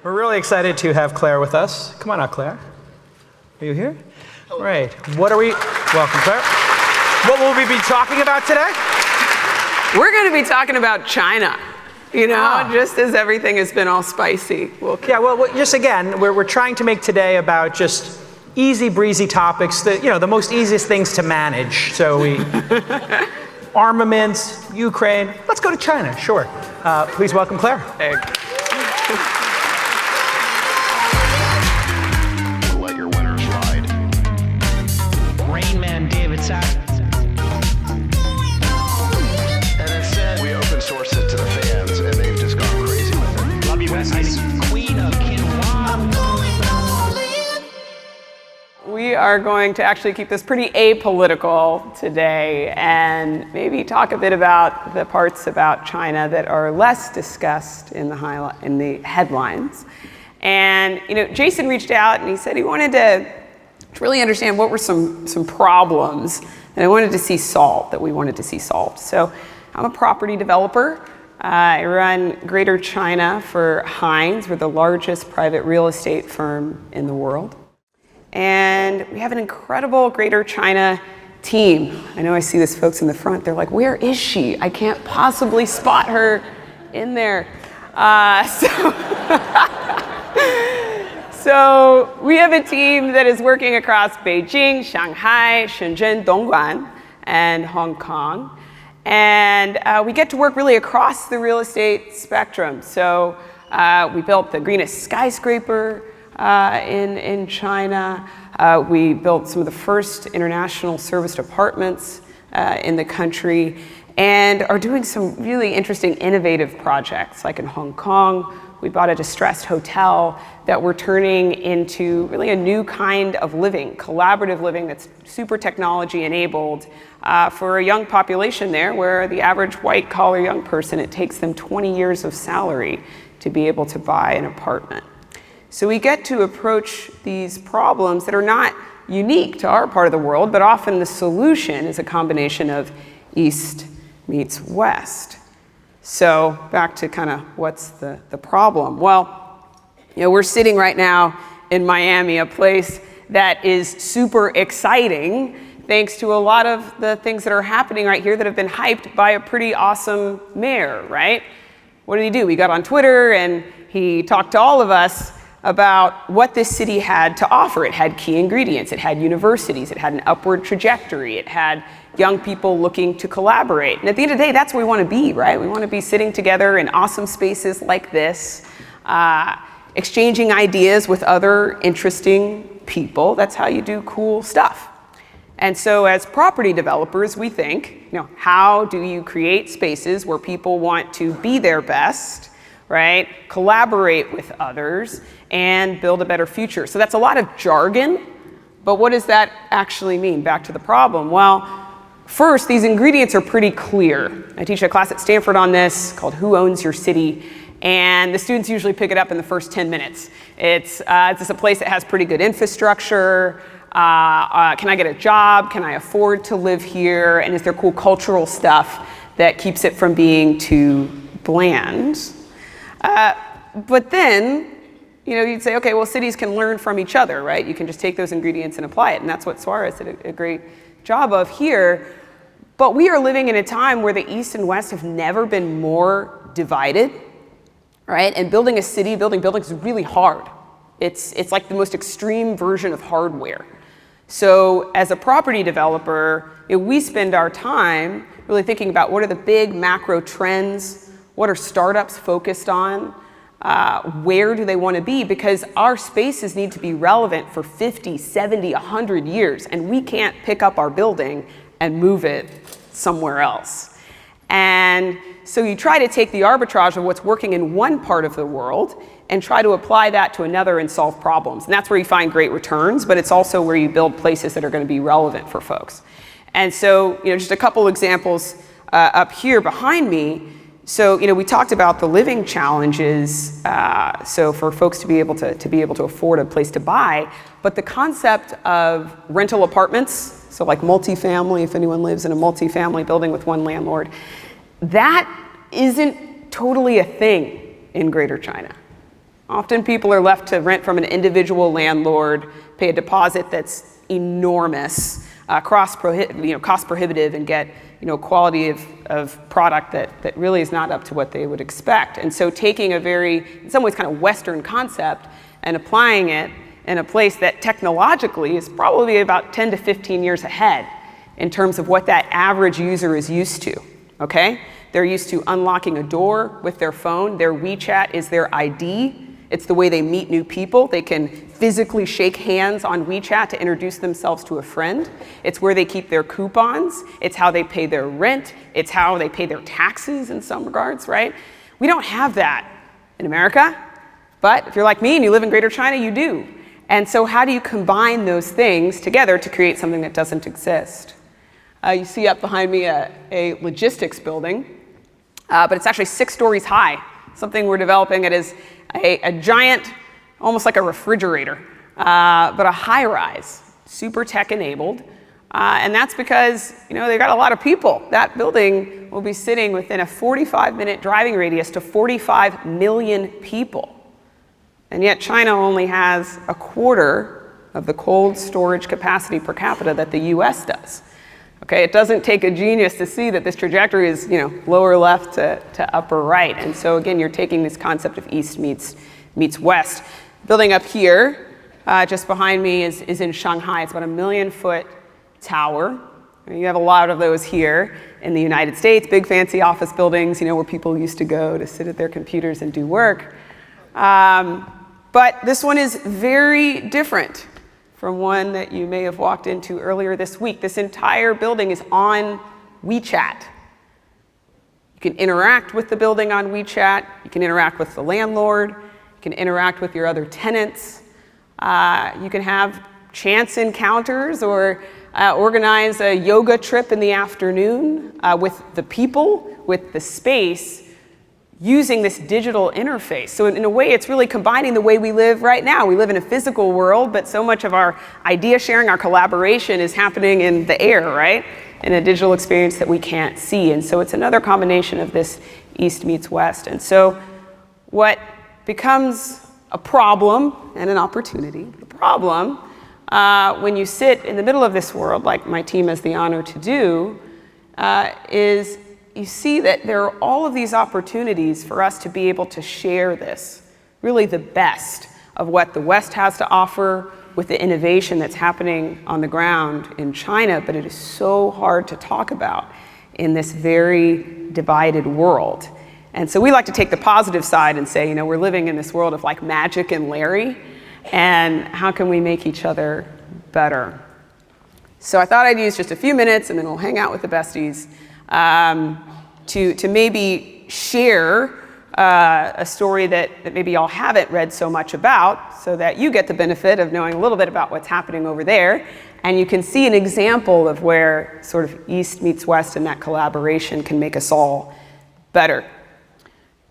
We're really excited to have Claire with us. Come on out, Claire. Are you here? Hello. Right. Welcome, Claire. What will we be talking about today? We're going to be talking about China. Just as everything has been all spicy. Just again, we're trying to make today about just easy breezy topics that, the most easiest things to manage. So armaments, Ukraine, let's go to China, sure. Please welcome Claire. Hey. Let your winners ride. Rain Man David Sack. And instead, we open source it to the fans, and they've just gone crazy with it. Love you, Besties. Queen of Quinoa. We are going to actually keep this pretty apolitical today and maybe talk a bit about the parts about China that are less discussed in the headlines. And Jason reached out and he said he wanted to really understand what were some problems that we wanted to see solved. So I'm a property developer. I run Greater China for Hines. We're the largest private real estate firm in the world. And we have an incredible Greater China team. I know I see these folks in the front. They're like, where is she? I can't possibly spot her in there. So we have a team that is working across Beijing, Shanghai, Shenzhen, Dongguan, and Hong Kong. And we get to work really across the real estate spectrum. So we built the greenest skyscraper in China. We built some of the first international serviced apartments in the country and are doing some really interesting innovative projects. Like in Hong Kong, we bought a distressed hotel that we're turning into really a new kind of living, collaborative living that's super technology enabled for a young population there where the average white collar young person, it takes them 20 years of salary to be able to buy an apartment. So we get to approach these problems that are not unique to our part of the world, but often the solution is a combination of East meets West. So back to kind of what's the problem? Well, we're sitting right now in Miami, a place that is super exciting thanks to a lot of the things that are happening right here that have been hyped by a pretty awesome mayor, right? What did he do? He got on Twitter and he talked to all of us about what this city had to offer. It had key ingredients. It had universities. It had an upward trajectory. It had young people looking to collaborate. And at the end of the day, that's where we want to be, right? We want to be sitting together in awesome spaces like this, exchanging ideas with other interesting people. That's how you do cool stuff. And so as property developers, we think, how do you create spaces where people want to be their best, right? Collaborate with others and build a better future. So that's a lot of jargon, but what does that actually mean? Back to the problem. Well, first, these ingredients are pretty clear. I teach a class at Stanford on this called Who Owns Your City? And the students usually pick it up in the first 10 minutes. It's just a place that has pretty good infrastructure. Can I get a job? Can I afford to live here? And is there cool cultural stuff that keeps it from being too bland? But then, you'd say, okay, well, cities can learn from each other, right? You can just take those ingredients and apply it. And that's what Suarez did a great job of here. But we are living in a time where the East and West have never been more divided, right? And building a city, building buildings is really hard. It's like the most extreme version of hardware. So as a property developer, we spend our time really thinking about what are the big macro trends. What are startups focused on? Where do they want to be? Because our spaces need to be relevant for 50, 70, 100 years, and we can't pick up our building and move it somewhere else. And so you try to take the arbitrage of what's working in one part of the world and try to apply that to another and solve problems. And that's where you find great returns, but it's also where you build places that are going to be relevant for folks. And so, just a couple examples up here behind me. So, we talked about the living challenges, so for folks to be able to afford a place to buy, but the concept of rental apartments, so like multifamily, if anyone lives in a multifamily building with one landlord, that isn't totally a thing in Greater China. Often people are left to rent from an individual landlord, pay a deposit that's enormous, cost prohibitive, and get quality of product that really is not up to what they would expect. And so taking a very, in some ways, kind of Western concept and applying it in a place that technologically is probably about 10 to 15 years ahead in terms of what that average user is used to, okay? They're used to unlocking a door with their phone. Their WeChat is their ID. It's the way they meet new people. They can physically shake hands on WeChat to introduce themselves to a friend. It's where they keep their coupons. It's how they pay their rent. It's how they pay their taxes in some regards, right? We don't have that in America, but if you're like me and you live in Greater China, you do. And so how do you combine those things together to create something that doesn't exist? You see up behind me a logistics building, but it's actually 6 stories high. Something we're developing. It is a giant, almost like a refrigerator, but a high-rise, super tech-enabled. And that's because, they've got a lot of people. That building will be sitting within a 45-minute driving radius to 45 million people. And yet China only has a quarter of the cold storage capacity per capita that the US does. Okay, it doesn't take a genius to see that this trajectory is, lower left to upper right. And so again, you're taking this concept of east meets west. Building up here, just behind me is in Shanghai. It's about a 1 million-foot tower. You have a lot of those here in the United States, big fancy office buildings, where people used to go to sit at their computers and do work. But this one is very different from one that you may have walked into earlier this week. This entire building is on WeChat. You can interact with the building on WeChat. You can interact with the landlord. You can interact with your other tenants. You can have chance encounters or organize a yoga trip in the afternoon with the people, with the space, using this digital interface. So in a way, it's really combining the way we live right now. We live in a physical world, but so much of our idea sharing, our collaboration is happening in the air, right? In a digital experience that we can't see. And so it's another combination of this East meets West. And so what becomes a problem and an opportunity, the problem, when you sit in the middle of this world, like my team has the honor to do, is you see that there are all of these opportunities for us to be able to share this, really the best of what the West has to offer with the innovation that's happening on the ground in China, but it is so hard to talk about in this very divided world. And so we like to take the positive side and say, we're living in this world of like Magic and Larry, and how can we make each other better? So I thought I'd use just a few minutes and then we'll hang out with the besties to maybe share a story that maybe y'all haven't read so much about, so that you get the benefit of knowing a little bit about what's happening over there, and you can see an example of where sort of East meets West and that collaboration can make us all better.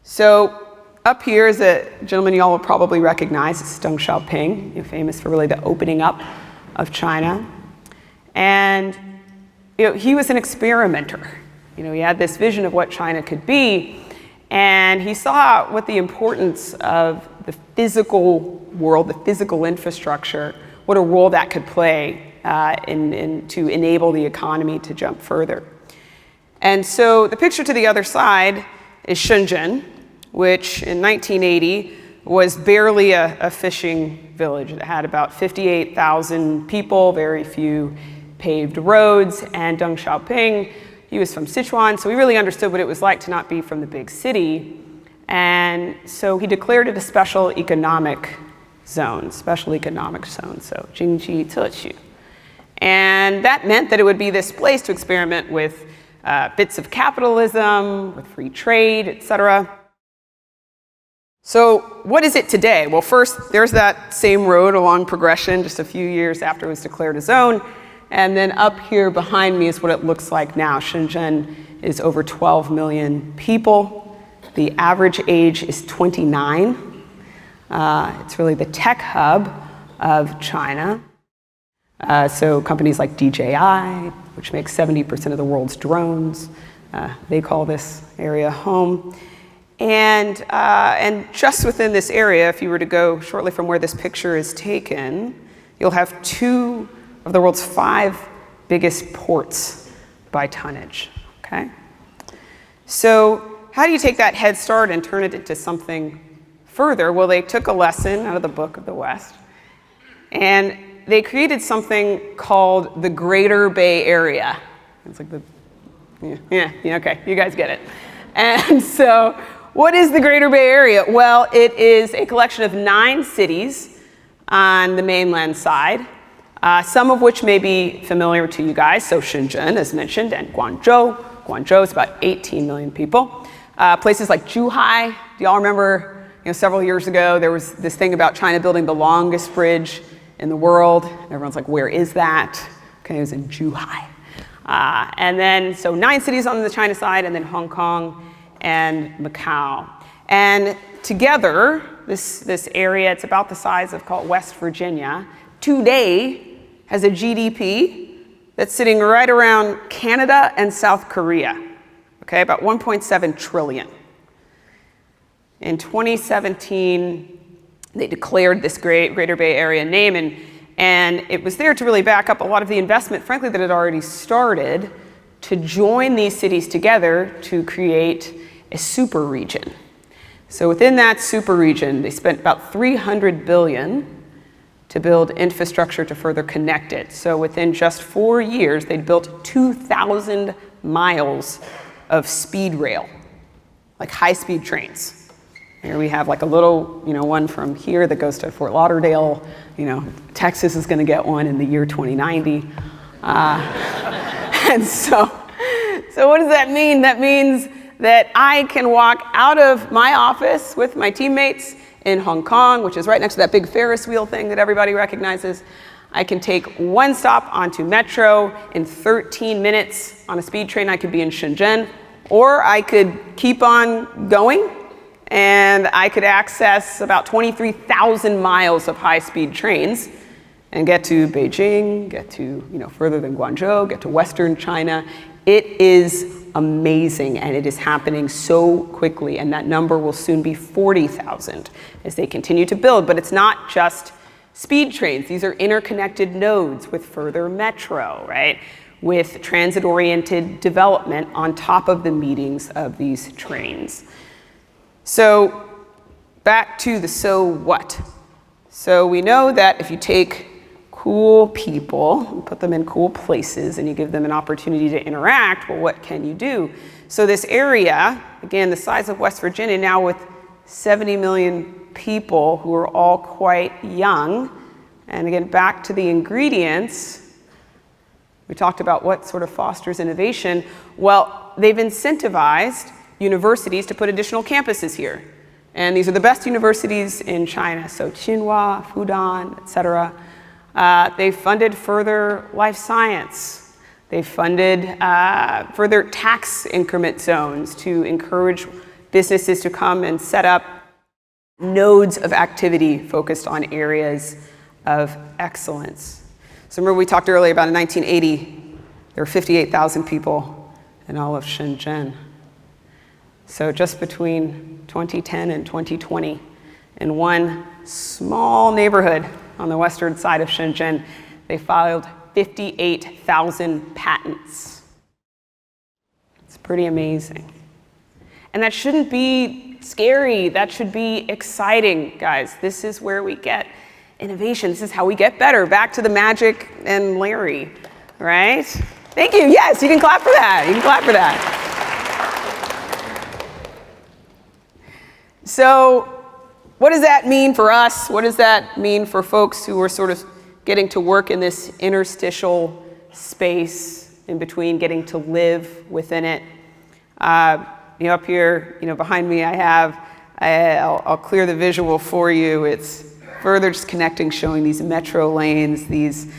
So up here is a gentleman y'all will probably recognize. It's Deng Xiaoping, famous for really the opening up of China. And he was an experimenter. He had this vision of what China could be, and he saw what the importance of the physical world, the physical infrastructure, what a role that could play to enable the economy to jump further. And so the picture to the other side is Shenzhen, which in 1980 was barely a fishing village. It had about 58,000 people, very few paved roads, and Deng Xiaoping, he was from Sichuan, so he really understood what it was like to not be from the big city. And so he declared it a special economic zone, so Jingji Cequ. And that meant that it would be this place to experiment with bits of capitalism, with free trade, etc. So what is it today? Well, first, there's that same road along progression just a few years after it was declared a zone. And then up here behind me is what it looks like now. Shenzhen is over 12 million people. The average age is 29. It's really the tech hub of China. So companies like DJI, which makes 70% of the world's drones, they call this area home. And just within this area, if you were to go shortly from where this picture is taken, you'll have 2 of the world's 5 biggest ports by tonnage, okay? So how do you take that head start and turn it into something further? Well, they took a lesson out of the Book of the West, and they created something called the Greater Bay Area. It's like the, yeah, okay, you guys get it. And so what is the Greater Bay Area? Well, it is a collection of 9 cities on the mainland side, some of which may be familiar to you guys. So Shenzhen, as mentioned, and Guangzhou. Guangzhou is about 18 million people. Places like Zhuhai. Do y'all remember, several years ago, there was this thing about China building the longest bridge in the world. Everyone's like, where is that? Okay, it was in Zhuhai. And then, so 9 cities on the China side, and then Hong Kong and Macau. And together, this area, it's about the size of, call it West Virginia, today has a GDP that's sitting right around Canada and South Korea, okay, about 1.7 trillion. In 2017, they declared this Greater Bay Area name, and it was there to really back up a lot of the investment, frankly, that had already started to join these cities together to create a super region. So within that super region, they spent about $300 billion to build infrastructure to further connect it. So within just 4 years, they'd built 2,000 miles of speed rail, like high-speed trains. Here we have like a little, one from here that goes to Fort Lauderdale. Texas is going to get one in the year 2090. And so what does that mean? That means that I can walk out of my office with my teammates in Hong Kong, which is right next to that big Ferris wheel thing that everybody recognizes. I can take one stop onto Metro. In 13 minutes on a speed train, I could be in Shenzhen, or I could keep on going, and I could access about 23,000 miles of high-speed trains and get to Beijing, get to further than Guangzhou, get to Western China. It is amazing, and it is happening so quickly, and that number will soon be 40,000 as they continue to build. But it's not just speed trains. These are interconnected nodes with further metro, right? With transit-oriented development on top of the meetings of these trains. So back to the so what. So we know that if you take cool people and put them in cool places and you give them an opportunity to interact, well, what can you do? So this area, again, the size of West Virginia, now with 70 million people who are all quite young. And again, back to the ingredients, we talked about what sort of fosters innovation. Well, they've incentivized universities to put additional campuses here. And these are the best universities in China, so Tsinghua, Fudan, et cetera. They funded further life science. They funded further tax increment zones to encourage businesses to come and set up nodes of activity focused on areas of excellence. So remember we talked earlier about in 1980, there were 58,000 people in all of Shenzhen. So just between 2010 and 2020, in one small neighborhood on the western side of Shenzhen, they filed 58,000 patents. It's pretty amazing. And that shouldn't be scary. That should be exciting, guys. This is where we get innovation. This is how we get better. Back to the magic and Larry, right? Thank you. Yes, you can clap for that. You can clap for that. So, what does that mean for us? What does that mean for folks who are sort of getting to work in this interstitial space in between, getting to live within it? Up here, behind me, I'll clear the visual for you. It's further just connecting, showing these metro lanes, these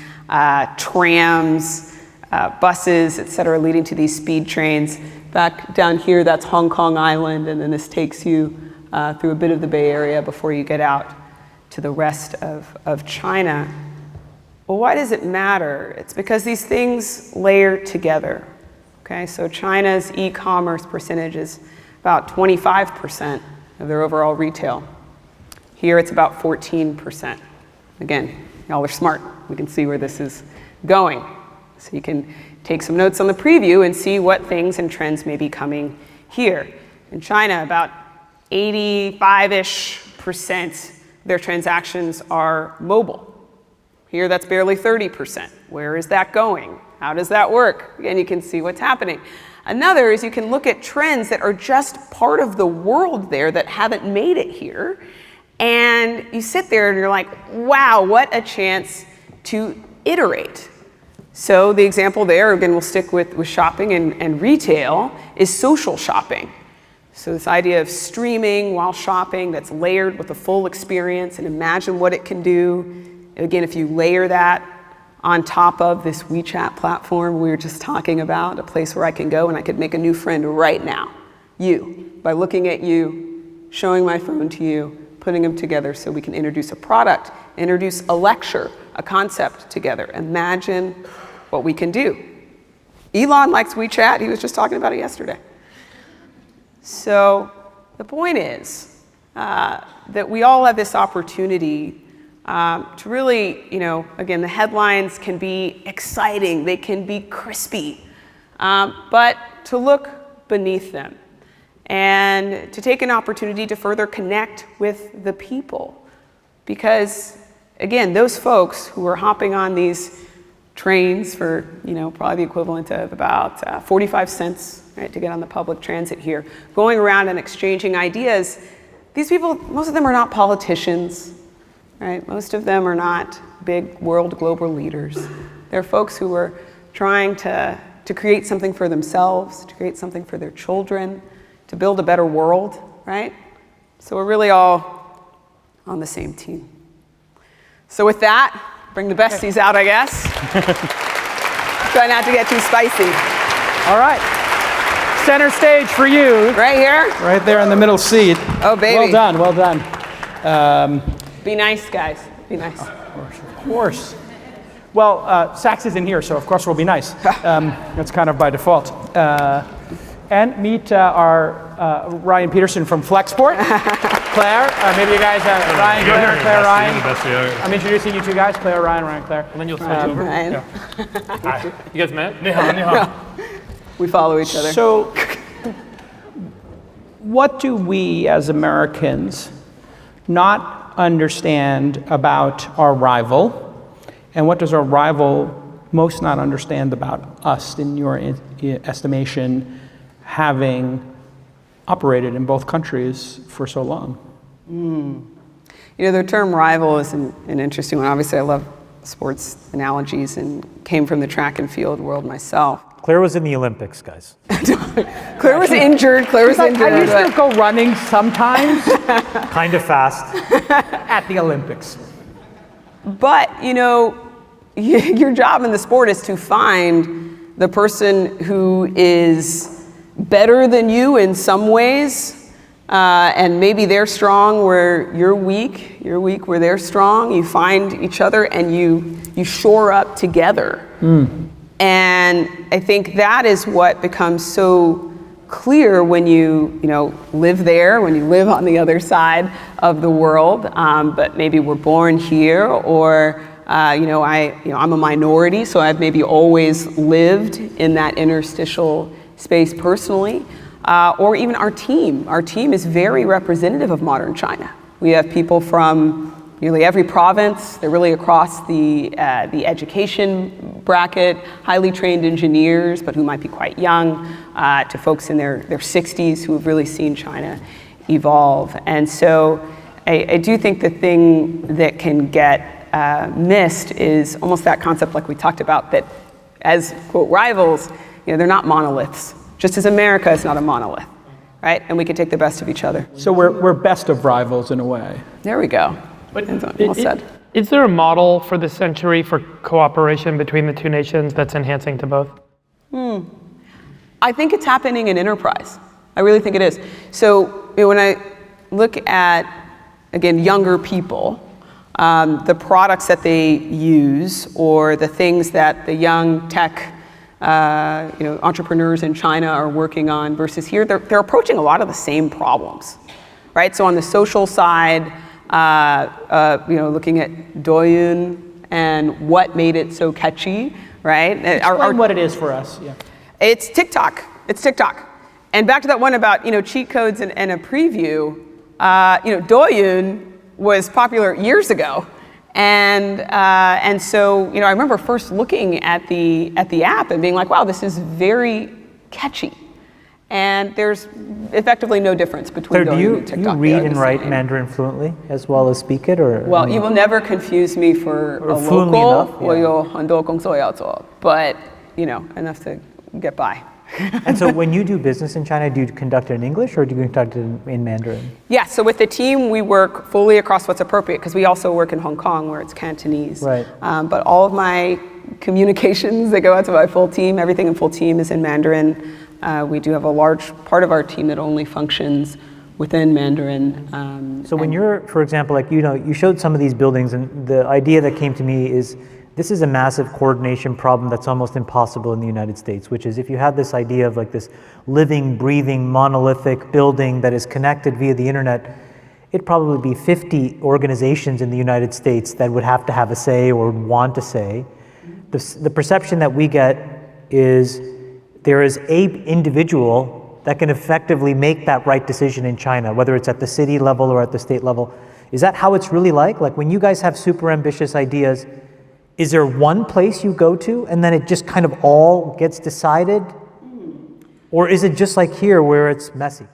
trams, buses, et cetera, leading to these speed trains. Back down here, that's Hong Kong Island, and then this takes you through a bit of the Bay Area before you get out to the rest of China. Well, why does it matter? It's because these things layer together. Okay, so China's e-commerce percentage is about 25% of their overall retail. Here it's about 14%. Again, y'all are smart. We can see where this is going. So you can take some notes on the preview and see what things and trends may be coming here. In China, about 85-ish% of their transactions are mobile. Here, that's barely 30%. Where is that going? How does that work? Again, you can see what's happening. Another is you can look at trends that are just part of the world there that haven't made it here. And you sit there and you're like, wow, what a chance to iterate. So the example there, again, we'll stick with shopping and retail, is social shopping. So this idea of streaming while shopping that's layered with a full experience, and imagine what it can do. Again, if you layer that on top of this WeChat platform we were just talking about, a place where I can go and I could make a new friend right now. You, by looking at you, showing my phone to you, putting them together so we can introduce a product, introduce a lecture, a concept together. Imagine what we can do. Elon likes WeChat. He was just talking about it yesterday. So the point is that we all have this opportunity to really, again, the headlines can be exciting, they can be crispy, but to look beneath them and to take an opportunity to further connect with the people. Because, again, those folks who are hopping on these trains for, probably the equivalent of about 45 cents, right, to get on the public transit here, going around and exchanging ideas, these people, most of them are not politicians. Right? Most of them are not big world global leaders. They're folks who are trying to create something for themselves, to create something for their children, to build a better world, right? So we're really all on the same team. So with that, bring the besties out, I guess. Try not to get too spicy. All right. Center stage for you. Right here? Right there in the middle seat. Oh, baby. Well done, well done. Be nice, guys. Be nice. Of course. Well, Sax isn't here, so of course we'll be nice. That's kind of by default. And meet our Ryan Petersen from Flexport. Claire, maybe you guys, Ryan, Claire, Ryan. I'm introducing you two guys, Claire, Ryan, Claire. And then you'll switch over. Ryan. Yeah. Hi. You guys met? Ni We follow each other. So, what do we as Americans not understand about our rival, and what does our rival most not understand about us, in your estimation, having operated in both countries for so long? The term rival is an interesting one. Obviously, I love sports analogies and came from the track and field world myself. Claire was in the Olympics, guys. Claire was injured. I used to go running sometimes. Kind of fast. At the Olympics. But, your job in the sport is to find the person who is better than you in some ways, and maybe they're strong where you're weak where they're strong. You find each other and you shore up together. And I think that is what becomes so clear when you live there, when you live on the other side of the world, but maybe we're born here, or I'm a minority, so I've maybe always lived in that interstitial space personally, or even our team. Our team is very representative of modern China. We have people from nearly every province. They're really across the education bracket, highly trained engineers, but who might be quite young, to folks in their 60s who have really seen China evolve. And so I do think the thing that can get missed is almost that concept like we talked about, that as, quote, rivals, they're not monoliths. Just as America is not a monolith, right? And we can take the best of each other. So we're best of rivals in a way. There we go. But Well said. Is there a model for this century for cooperation between the two nations that's enhancing to both? I think it's happening in enterprise. I really think it is. So when I look at, again, younger people, the products that they use or the things that the young tech entrepreneurs in China are working on versus here. They're approaching a lot of the same problems, right? So on the social side, looking at Douyin and what made it so catchy, right? Explain what it is for us. Yeah. It's TikTok. And back to that one about cheat codes and a preview. Douyin was popular years ago, and so I remember first looking at the app and being like, wow, this is very catchy. And there's effectively no difference between Douyin and TikTok. Do you read and write Mandarin fluently as well as speak it, or? Well, you will never confuse me for a fluently local. enough, yeah. 我有很多工作要做, but enough to get by. And so when you do business in China, do you conduct it in English or do you conduct it in Mandarin? Yeah, so with the team, we work fully across what's appropriate because we also work in Hong Kong where it's Cantonese. Right. But all of my communications that go out to my full team, everything in full team is in Mandarin. We do have a large part of our team that only functions within Mandarin. So when you're, for example, you showed some of these buildings, and the idea that came to me is this is a massive coordination problem that's almost impossible in the United States, which is if you had this idea of like this living, breathing, monolithic building that is connected via the internet, it'd probably be 50 organizations in the United States that would have to have a say or want to say. The perception that we get is there is a individual that can effectively make that right decision in China, whether it's at the city level or at the state level. Is that how it's really like? Like when you guys have super ambitious ideas, is there one place you go to and then it just kind of all gets decided? Or is it just like here where it's messy?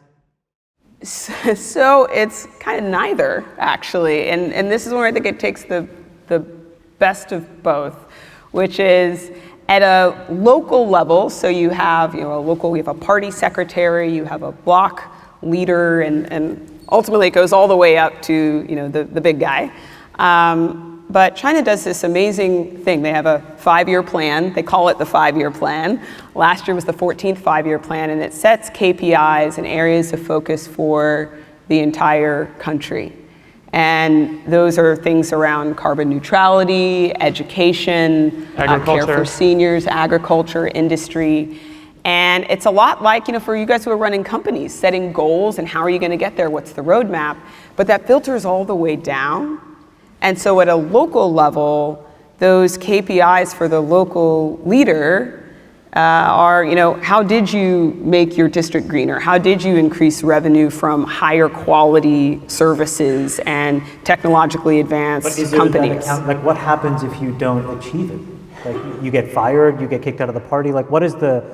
So it's kind of neither, actually. And this is where I think it takes the best of both, which is at a local level. So you have, you have a party secretary, you have a block leader, and ultimately it goes all the way up to, the big guy. But China does this amazing thing. They have a 5-year plan. They call it the 5-year plan. Last year was the 14th 5-year plan, and it sets KPIs and areas of focus for the entire country. And those are things around carbon neutrality, education, care for seniors, agriculture, industry. And it's a lot like, for you guys who are running companies, setting goals and how are you going to get there? What's the roadmap? But that filters all the way down. And so at a local level, those KPIs for the local leader are, how did you make your district greener? How did you increase revenue from higher quality services and technologically advanced companies? Like what happens if you don't achieve it? Like you get fired, you get kicked out of the party? Like what is the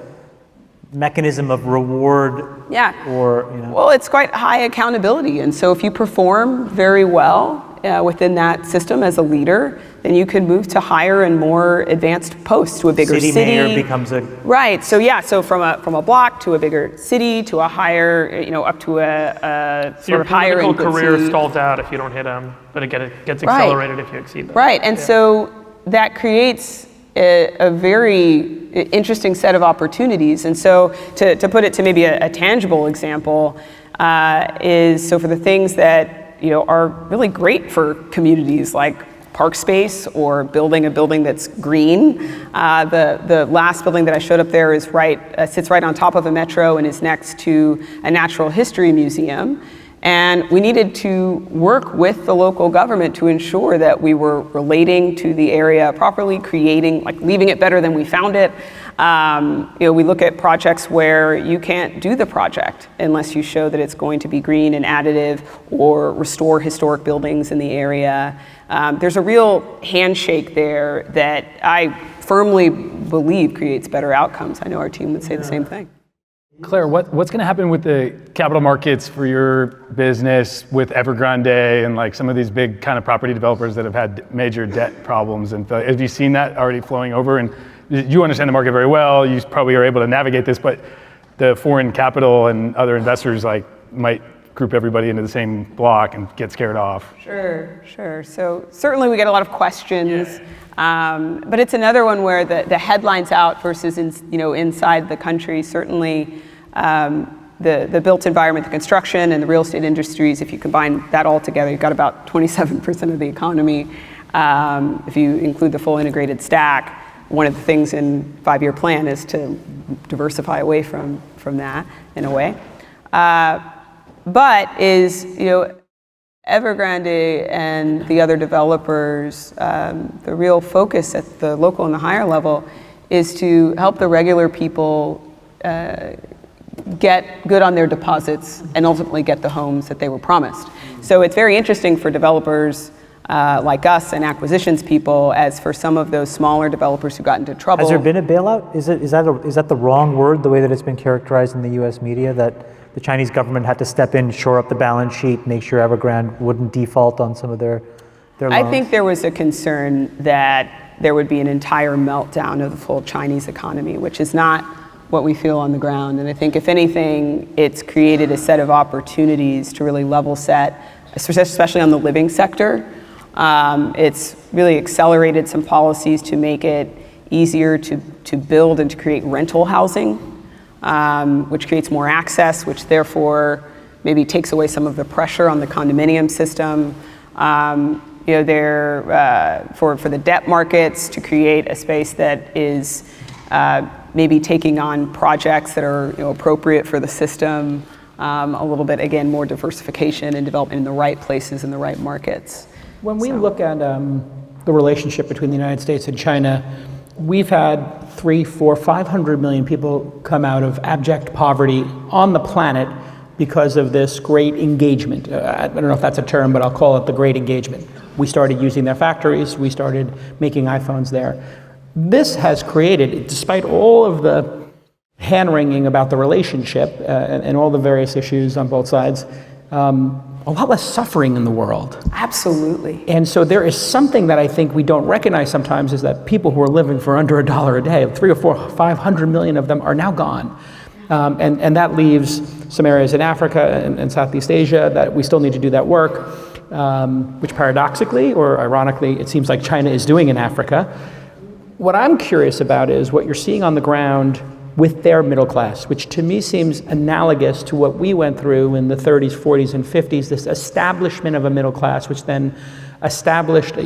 mechanism of reward? Yeah. Or, Well, it's quite high accountability. And so if you perform very well within that system as a leader, then you can move to higher and more advanced posts to a bigger city. City mayor becomes a... Right. So yeah, so from a block to a bigger city to a higher, up to a sort of higher Your political career city. stalls out if you don't hit them, but it gets accelerated if you exceed them. Right. And so that creates a very interesting set of opportunities. And so to put it to maybe a tangible example is, so for the things that are really great for communities like park space or building a building that's green. The last building that I showed up there is sits right on top of a metro and is next to a natural history museum. And we needed to work with the local government to ensure that we were relating to the area properly, leaving it better than we found it. We look at projects where you can't do the project unless you show that it's going to be green and additive or restore historic buildings in the area. There's a real handshake there that I firmly believe creates better outcomes. I know our team would say the same thing. Claire, what's going to happen with the capital markets for your business with Evergrande and like some of these big kind of property developers that have had major debt problems? And have you seen that already flowing over? And you understand the market very well. You probably are able to navigate this, but the foreign capital and other investors might group everybody into the same block and get scared off. Sure. So certainly we get a lot of questions. But it's another one where the headlines out versus inside the country. Certainly, the built environment, the construction, and the real estate industries. If you combine that all together, you've got about 27% of the economy. If you include the full integrated stack, one of the things in 5-year plan is to diversify away from that in a way. But is, Evergrande and the other developers, the real focus at the local and the higher level is to help the regular people get good on their deposits and ultimately get the homes that they were promised. So it's very interesting for developers like us and acquisitions people, as for some of those smaller developers who got into trouble. Has there been a bailout? Is that the wrong word, the way that it's been characterized in the U.S. media, that the Chinese government had to step in, shore up the balance sheet, make sure Evergrande wouldn't default on some of their loans? I think there was a concern that there would be an entire meltdown of the full Chinese economy, which is not what we feel on the ground. And I think, if anything, it's created a set of opportunities to really level set, especially on the living sector. It's really accelerated some policies to make it easier to build and to create rental housing, which creates more access, which therefore maybe takes away some of the pressure on the condominium system. For the debt markets to create a space that is maybe taking on projects that are appropriate for the system, a little bit, again, more diversification and development in the right places and the right markets. When we look at the relationship between the United States and China, we've had 300, 400, 500 million people come out of abject poverty on the planet because of this great engagement. I don't know if that's a term, but I'll call it the great engagement. We started using their factories, we started making iPhones there. This has created, despite all of the hand-wringing about the relationship and all the various issues on both sides, a lot less suffering in the world. Absolutely. And so there is something that I think we don't recognize sometimes, is that people who are living for under $1 a day, 300 or 400, 500 million of them are now gone. And that leaves some areas in Africa and Southeast Asia that we still need to do that work, which paradoxically or ironically, it seems like China is doing in Africa. What I'm curious about is what you're seeing on the ground with their middle class, which to me seems analogous to what we went through in the 30s, 40s, and 50s, this establishment of a middle class, which then established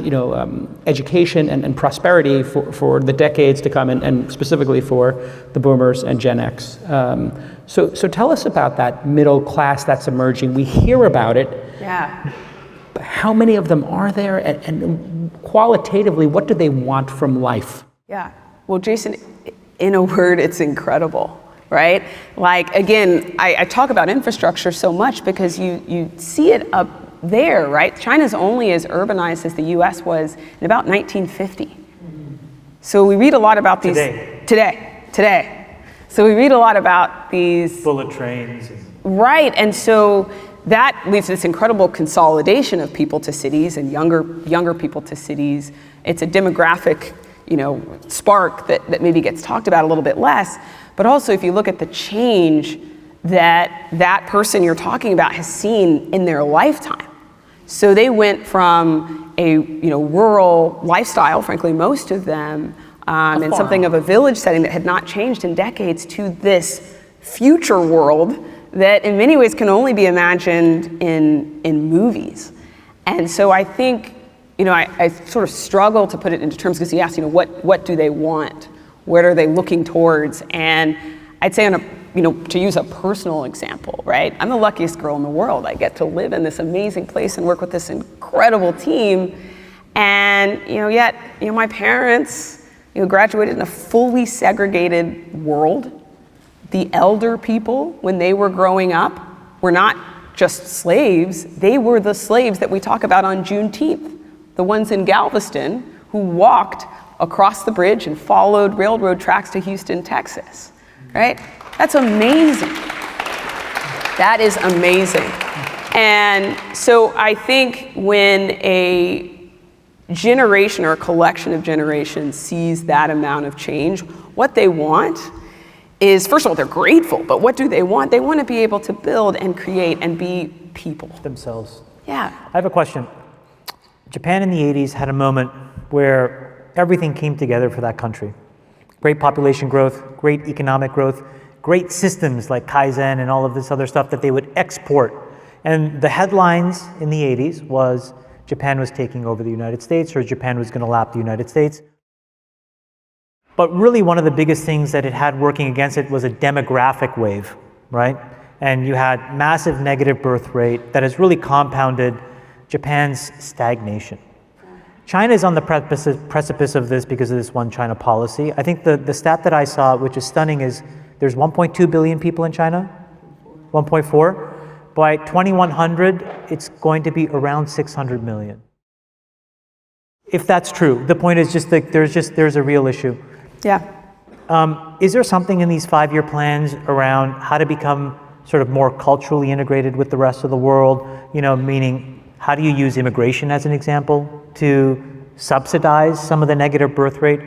education and prosperity for the decades to come, and specifically for the boomers and Gen X. So tell us about that middle class that's emerging. We hear about it. Yeah. But how many of them are there? And qualitatively, what do they want from life? Yeah. Well, Jason, in a word, it's incredible, right? Like, again, I talk about infrastructure so much because you see it up there, right? China's only as urbanized as the US was in about 1950. So we read a lot about these today. So we read a lot about these bullet trains. Right, and so that leads to this incredible consolidation of people to cities and younger people to cities. It's a demographic, spark that maybe gets talked about a little bit less. But also, if you look at the change that person you're talking about has seen in their lifetime. So they went from a rural lifestyle, frankly, most of them, in something of a village setting that had not changed in decades, to this future world that in many ways can only be imagined in movies. And so I think, I sort of struggle to put it into terms, because you asked, what do they want? What are they looking towards? And I'd say to use a personal example, right? I'm the luckiest girl in the world. I get to live in this amazing place and work with this incredible team. And, yet, my parents, graduated in a fully segregated world. The elder people, when they were growing up, were not just slaves. They were the slaves that we talk about on Juneteenth. The ones in Galveston who walked across the bridge and followed railroad tracks to Houston, Texas, right? That's amazing. That is amazing. And so I think when a generation or a collection of generations sees that amount of change, what they want is, first of all, they're grateful, but what do they want? They want to be able to build and create and be people. Themselves. Yeah. I have a question. Japan in the 80s had a moment where everything came together for that country. Great population growth, great economic growth, great systems like Kaizen and all of this other stuff that they would export. And the headlines in the 80s was Japan was taking over the United States, or Japan was going to lap the United States. But really one of the biggest things that it had working against it was a demographic wave, right? And you had massive negative birth rate that has really compounded Japan's stagnation. China is on the precipice of this because of this one China policy. I think the stat that I saw, which is stunning, is there's 1.2 billion people in China, 1.4. By 2100, it's going to be around 600 million. If that's true, the point is just that there's a real issue. Yeah. Is there something in these 5-year plans around how to become sort of more culturally integrated with the rest of the world? You know, meaning how do you use immigration as an example to subsidize some of the negative birth rate?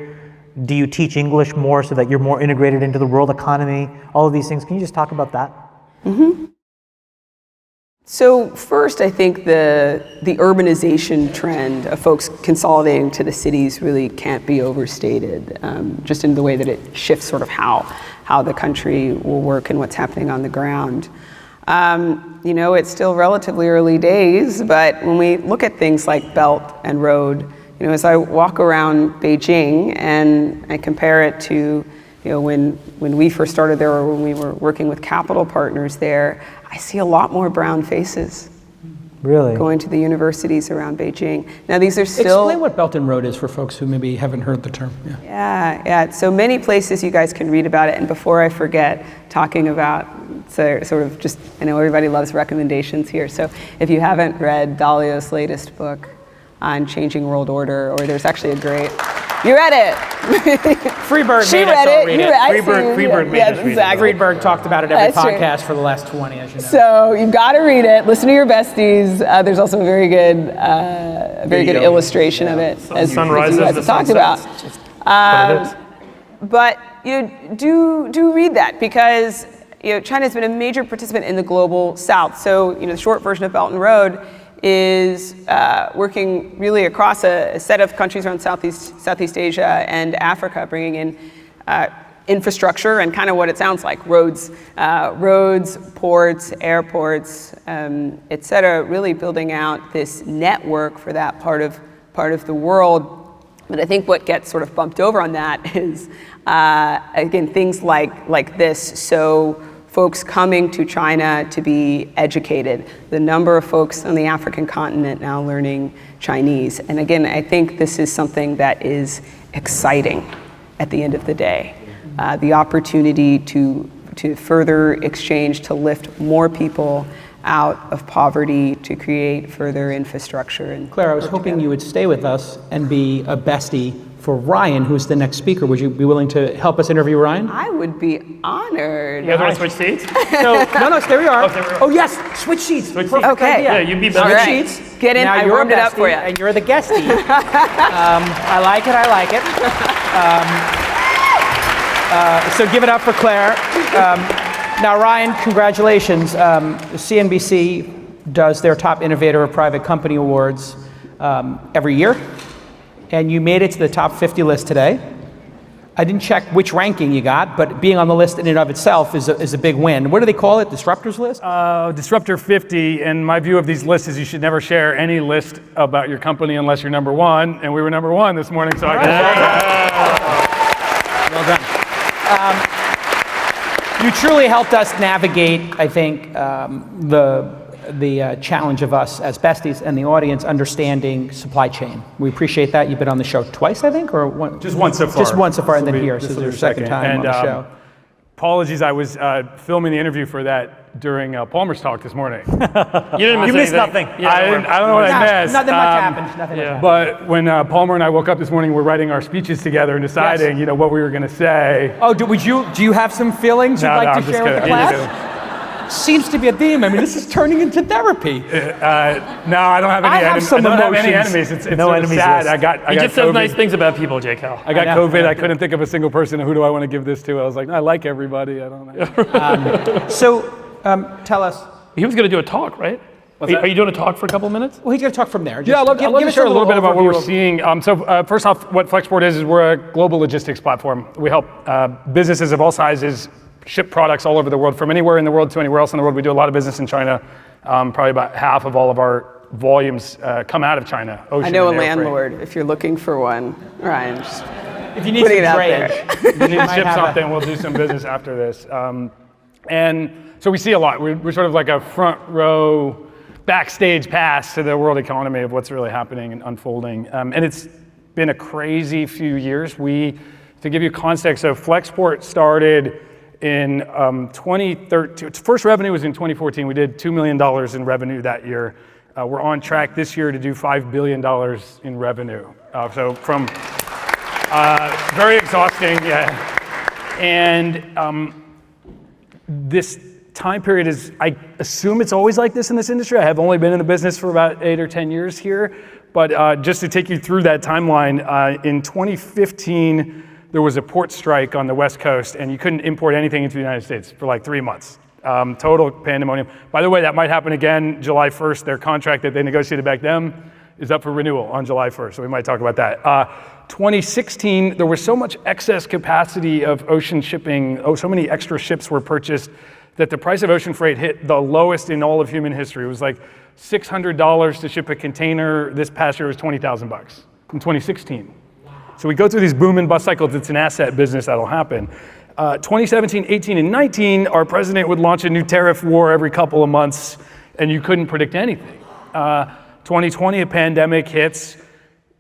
Do you teach English more so that you're more integrated into the world economy? All of these things. Can you just talk about that? Mm-hmm. So first, I think the urbanization trend of folks consolidating to the cities really can't be overstated, just in the way that it shifts sort of how the country will work and what's happening on the ground. You know, it's still relatively early days, but when we look at things like Belt and Road, you know, as I walk around Beijing and I compare it to, you know, when we first started there or when we were working with capital partners there, I see a lot more brown faces. Really? Going to the universities around Beijing. Now these are still... Explain what Belt and Road is for folks who maybe haven't heard the term. Yeah. So many places you guys can read about it. And before I forget, talking about, so sort of just, I know everybody loves recommendations here. So if you haven't read Dalio's latest book on changing world order, or there's actually a great... You read it. Freeberg She made us read all it. read You it. read it. Freeberg made us read it. Exactly. Friedberg talked about it every That's true. podcast for the last 20, as you know. So you've got to read it. Listen to your besties. There's also a very good illustration of it, as Sunrises, you guys the have talked about. sunsets. But you do read that because China's been a major participant in the global South. So the short version of Belt and Road is working really across a set of countries around Southeast Asia and Africa, bringing in infrastructure and kind of what it sounds like, roads, ports, airports, et cetera, really building out this network for that part of the world. But I think what gets sort of bumped over on that is, again, things like this. So folks coming to China to be educated, the number of folks on the African continent now learning Chinese. And again, I think this is something that is exciting at the end of the day. The opportunity to further exchange, to lift more people out of poverty, to create further infrastructure. And Claire, I was hoping you would stay with us and be a bestie for Ryan, who's the next speaker. Would you be willing to help us interview Ryan? I would be honored. You guys want to switch seats? No, there we are. there we are. Oh yes, switch seats. Perfect Okay. idea. Yeah, you'd be All better. right. Switch seats. Get in. Now I you're warmed a it up for bestie, you. and you're the guestie. I like it. So give it up for Claire. Now, Ryan, congratulations. CNBC does their Top Innovator of Private Company Awards every year, and you made it to the top 50 list today. I didn't check which ranking you got, but being on the list in and of itself is a big win. What do they call it? Disruptors list? Disruptor 50, and my view of these lists is you should never share any list about your company unless you're number one, and we were number one this morning, so I guess. Well done. You truly helped us navigate, I think, the challenge of us as besties and the audience understanding supply chain. We appreciate that. You've been on the show twice, I think, or one? Just once so far. Just once so far, and This then will be- here. So this this will is be your second time on the show. Apologies, I was filming the interview for that during Palmer's talk this morning. You didn't miss You missed anything. nothing. Yeah, I don't know what I missed. Nothing much happened. Nothing much happened. But when Palmer and I woke up this morning, we're writing our speeches together and deciding, what we were going to say. Oh, do you have some feelings you'd like I'm to just share with the kidding. class? Seems to be a theme. I mean, this is turning into therapy. No, I don't have any, I have some any emotions. enemies. It's No sort of enemies sad. list. I got He just COVID. says nice things about people, J. Cal. I got I know. COVID. I couldn't think of a single person. Who do I want to give this to? I was like, I like everybody. I don't know. So, tell us. He was going to do a talk, right? Are you doing a talk for a couple of minutes? Well, he's going to talk from there. Yeah, I'd love give to us share a little bit about what we're overview of- seeing. So first off, what Flexport is we're a global logistics platform. We help businesses of all sizes ship products all over the world, from anywhere in the world to anywhere else in the world. We do a lot of business in China. Probably about half of all of our volumes come out of China. Ocean I know a and air freight. landlord if you're looking for one, Ryan. Just If you need Putting some it out drayage, You need to might ship have a- something, we'll do some business after this. And so we see a lot. We're sort of like a front row, backstage pass to the world economy of what's really happening and unfolding. And it's been a crazy few years. To give you context, so Flexport started in 2013. Its first revenue was in 2014. We did $2 million in revenue that year. We're on track this year to do $5 billion in revenue. So from very exhausting, yeah. And this time period is, I assume it's always like this in this industry. I have only been in the business for about 8 or 10 years here, but just to take you through that timeline, in 2015, there was a port strike on the West Coast, and you couldn't import anything into the United States for like 3 months. Total pandemonium. By the way, that might happen again July 1st. Their contract that they negotiated back then is up for renewal on July 1st, so we might talk about that. 2016, there was so much excess capacity of ocean shipping, so many extra ships were purchased, that the price of ocean freight hit the lowest in all of human history. It was like $600 to ship a container. This past year was $20,000 in 2016. So we go through these boom and bust cycles. It's an asset business that'll happen. 2017, 18, and 19, our president would launch a new tariff war every couple of months, and you couldn't predict anything. 2020, a pandemic hits.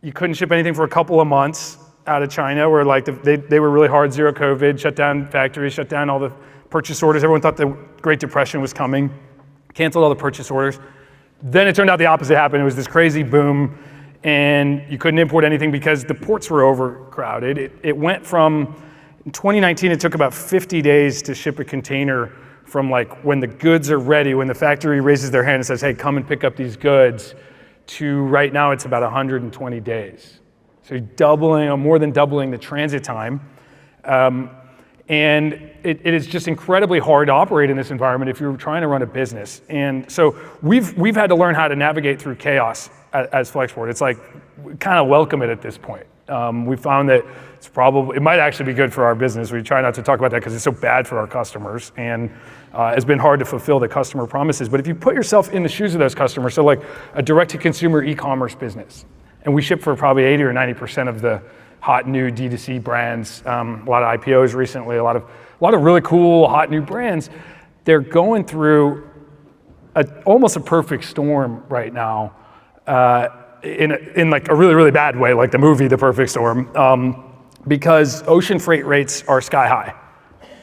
You couldn't ship anything for a couple of months out of China, where like they were really hard, zero COVID, shut down factories, shut down all the purchase orders. Everyone thought the Great Depression was coming, canceled all the purchase orders. Then it turned out the opposite happened. It was this crazy boom, and you couldn't import anything because the ports were overcrowded. It went from, in 2019, it took about 50 days to ship a container from like when the goods are ready, when the factory raises their hand and says, hey, come and pick up these goods, to right now it's about 120 days. So doubling, or more than doubling the transit time. And it is just incredibly hard to operate in this environment if you're trying to run a business. And so we've had to learn how to navigate through chaos as Flexport. It's like, we kind of welcome it at this point. We found that it might actually be good for our business. We try not to talk about that because it's so bad for our customers, and it's been hard to fulfill the customer promises. But if you put yourself in the shoes of those customers, so like a direct-to-consumer e-commerce business, and we ship for probably 80 or 90% of the hot new D2C brands, a lot of IPOs recently, a lot of really cool hot new brands. They're going through almost a perfect storm right now, in like a really, really bad way, like the movie The Perfect Storm, because ocean freight rates are sky high.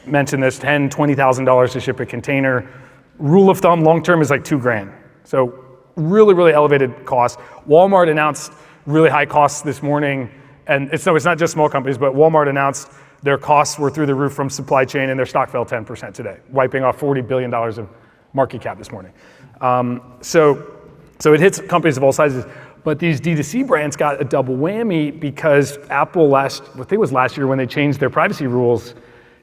Mentioned this, $10,000, $20,000 to ship a container. Rule of thumb, long term is like $2,000. So really, really elevated costs. Walmart announced really high costs this morning. And it's not just small companies, but Walmart announced their costs were through the roof from supply chain, and their stock fell 10% today, wiping off $40 billion of market cap this morning. So it hits companies of all sizes. But these D2C brands got a double whammy because Apple I think it was last year when they changed their privacy rules,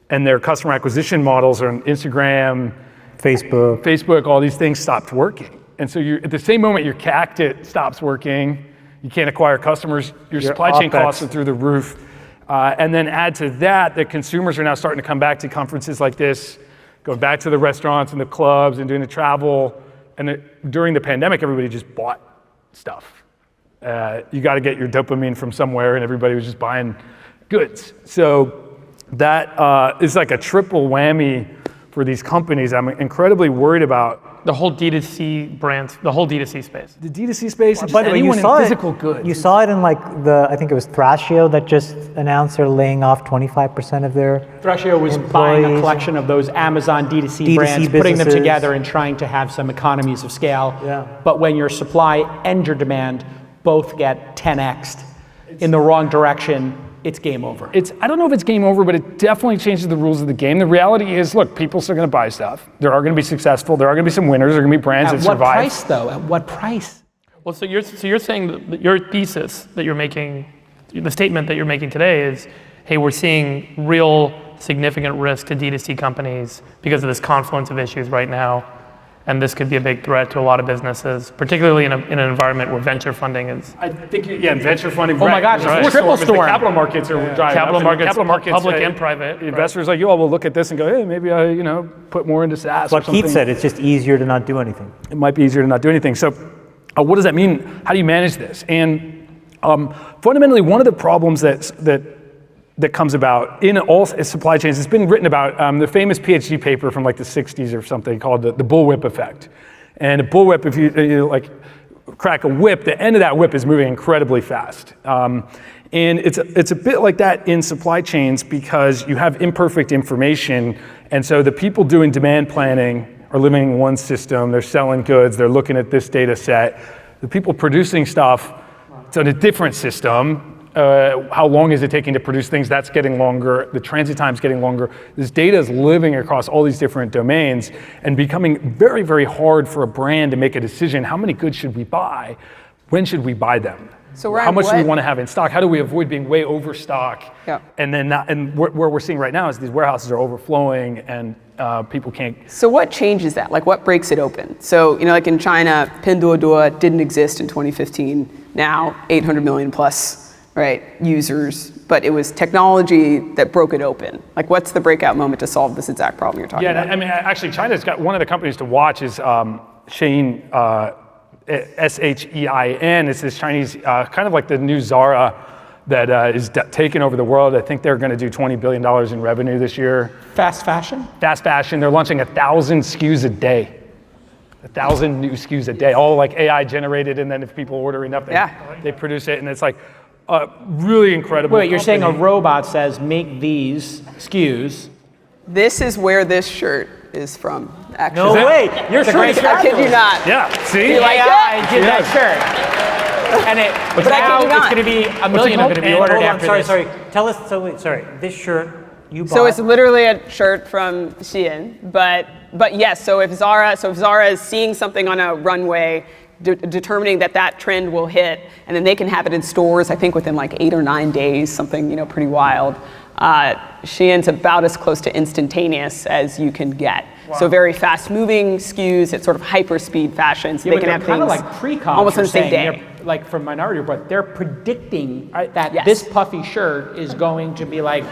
and their customer acquisition models on Instagram, Facebook, all these things stopped working. And so at the same moment your CAC stops working, you can't acquire customers, your supply chain costs are through the roof. And then add to that, the consumers are now starting to come back to conferences like this, going back to the restaurants and the clubs and doing the travel. And during the pandemic, everybody just bought stuff. You got to get your dopamine from somewhere, and everybody was just buying goods. So that is like a triple whammy for these companies. I'm incredibly worried about The whole D2C brands, the whole D2C space. the D2C space, and By just the way, anyone in physical goods. You saw it in like I think it was Thrashio that just announced they're laying off 25% of their Thrashio was buying a employees. collection of those Amazon D2C brands, putting them businesses. together and trying to have some economies of scale. Yeah. But when your supply and your demand both get 10x'd in the wrong direction, it's game over. I don't know if it's game over, but it definitely changes the rules of the game. The reality is, look, people are still going to buy stuff. There are going to be successful. There are going to be some winners. There are going to be brands that At what survive. price, though? At what price? Well, so you're saying that your thesis that you're making, the statement that you're making today is, hey, we're seeing real significant risk to D2C companies because of this confluence of issues right now, and this could be a big threat to a lot of businesses, particularly in an environment where venture funding is. I think, venture funding. Oh my gosh, right. it's a triple The storm. capital markets are driving Capital up, markets, and public and private. Investors like you all will look at this and go, hey, maybe I, put more into SaaS. What or something. Keith said, it's just easier to not do anything. It might be easier to not do anything. So what does that mean? How do you manage this? And fundamentally, one of the problems that that comes about in all supply chains. It's been written about, the famous PhD paper from like the 60s or something called the bullwhip effect. And a bullwhip, if you like crack a whip, the end of that whip is moving incredibly fast. And it's a bit like that in supply chains because you have imperfect information. And so the people doing demand planning are living in one system, they're selling goods, they're looking at this data set. The people producing stuff, it's in a different system. How long is it taking to produce things? That's getting longer. The transit time's getting longer. This data is living across all these different domains and becoming very, very hard for a brand to make a decision. How many goods should we buy? When should we buy them? So Ryan, how much do we want to have in stock? How do we avoid being way overstock? Yeah. And then where we're seeing right now is these warehouses are overflowing and people can't. So what changes that? Like what breaks it open? So, like in China, Pinduoduo didn't exist in 2015. Now 800 million plus, right, users, but it was technology that broke it open. Like what's the breakout moment to solve this exact problem you're talking about? Yeah, I mean, actually China's got one of the companies to watch is Shein, S-H-E-I-N. It's this Chinese, kind of like the new Zara that is taking over the world. I think they're gonna do $20 billion in revenue this year. Fast fashion? Fast fashion, they're launching 1,000 SKUs a day. 1,000 new SKUs a day, all like AI generated, and then if people order enough, they produce it, and it's like really incredible. Wait, you're saying a robot says, make these SKUs. This is where this shirt is from, actually. No way. You're It's a great I kid you not. Yeah, see? You like I it? did that shirt. And But I now kid you it's not. going to be a million are going to be And ordered hold on, after sorry, this. sorry. Tell us, sorry, this shirt you bought. So it's literally a shirt from Shein, but yes. So if Zara is seeing something on a runway, determining that trend will hit, and then they can have it in stores, I think within like 8 or 9 days, something pretty wild. Shein's about as close to instantaneous as you can get. Wow. So very fast moving SKUs, it's sort of hyper speed fashion, so they can have kind of things like pre-com, almost on the same day. Like from Minority Report, they're predicting that Yes. this puffy shirt is going to be like,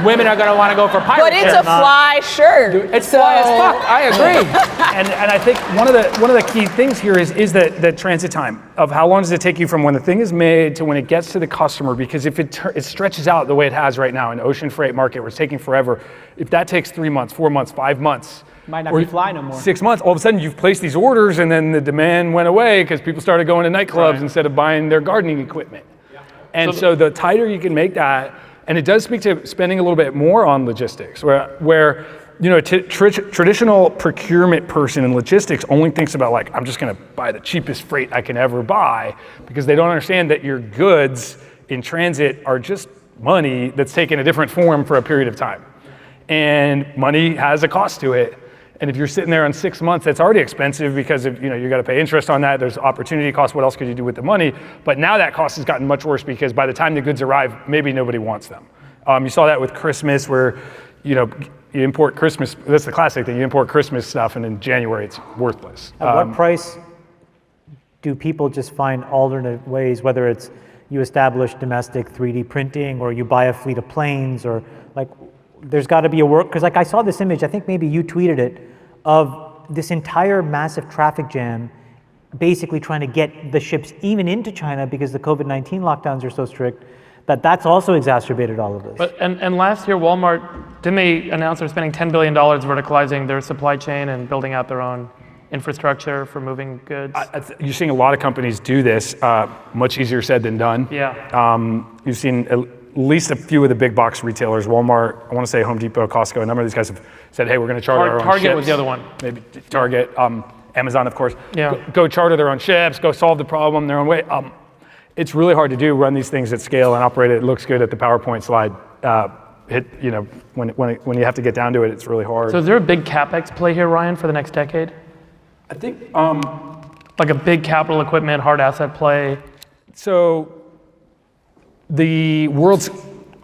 women are going to want to go for pirate But it's a shirts. fly shirt. It's fly as fuck. I agree. and I think one of the key things here is the transit time of how long does it take you from when the thing is made to when it gets to the customer, because if it stretches out the way it has right now in the ocean freight market where it's taking forever, if that takes 3 months, 4 months, 5 months, Might not be fly no more. 6 months, all of a sudden you've placed these orders and then the demand went away because people started going to nightclubs instead of buying their gardening equipment. And so the tighter you can make that, and it does speak to spending a little bit more on logistics, where a traditional procurement person in logistics only thinks about like, I'm just gonna buy the cheapest freight I can ever buy, because they don't understand that your goods in transit are just money that's taken a different form for a period of time. And money has a cost to it. And if you're sitting there on 6 months, that's already expensive because you got to pay interest on that. There's opportunity costs. What else could you do with the money? But now that cost has gotten much worse because by the time the goods arrive, maybe nobody wants them. You saw that with Christmas, where you import Christmas. That's the classic thing. You import Christmas stuff, and in January it's worthless. At what price do people just find alternate ways, whether it's you establish domestic 3D printing or you buy a fleet of planes, or like there's got to be a work, because like I saw this image, I think maybe you tweeted it, of this entire massive traffic jam basically trying to get the ships even into China because the COVID-19 lockdowns are so strict, that's also exacerbated all of this. But and last year, Walmart, didn't they announce they're spending $10 billion verticalizing their supply chain and building out their own infrastructure for moving goods? You're seeing a lot of companies do this. Much easier said than done. Yeah. You've seen at least a few of the big box retailers, Walmart, I want to say Home Depot, Costco, a number of these guys have said, hey, we're going to charter our own Target ships. was the other one. Maybe Target, Amazon, of course. Yeah. Go charter their own ships, go solve the problem their own way. It's really hard to do, run these things at scale and operate it. It looks good at the PowerPoint slide. When you have to get down to it, it's really hard. So is there a big CapEx play here, Ryan, for the next decade? I think, Like a big capital equipment, hard asset play? so the world's